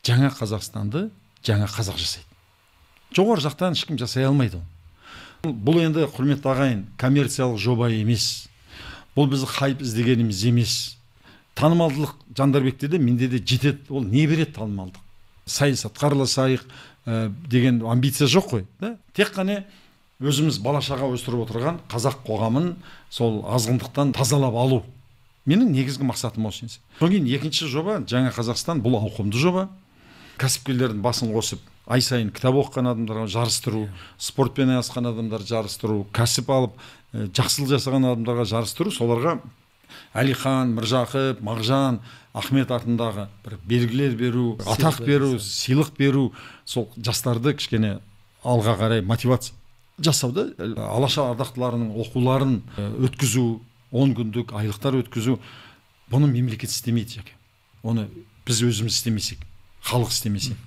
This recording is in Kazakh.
жаңа Қазақстанды жаңа қазақ жасайды. Жоғары жақтан ешкім жасай алмайды. Бұл енді, құрметті ағайын, коммерциялық жоба емес. Бұл бізді хайп іздегеніміз емес. Танымалдылық Жандарбекте де менде де жетеді. Ол не береді танымалдық? Саясатқа араласайық деген амбиция жоқ қой. Тек қана өзіміз бала-шаға өсіріп отырған қазақ қоғамын сол азғындықтан тазалап алу. Менің негізгі мақсатым осы. Содан кейін екінші жоба жаңа Қазақстан, бұл ауқымды жоба. Кәсіпкерлердің басын қосып, ай сайын кітап оқыған адамдарға жарыстыру, спортпен айналысқан адамдар жарыстыру, кәсіп алып, жақсылық жасаған адамдарға жарыстыру, соларға Әлихан, Міржақып, Мағжан, Ахмет атындағы бір белгілер беру, атақ беру, сыйлық беру, сол жастарды кішкене алға қарай мотивация жасауды, алаша ардақтыларының оқуларын өткізу, 10 күндік айлықтар өткізу, бұны мемлекет істемейді. Оны біз өзіміз істемесек, халық істемесе.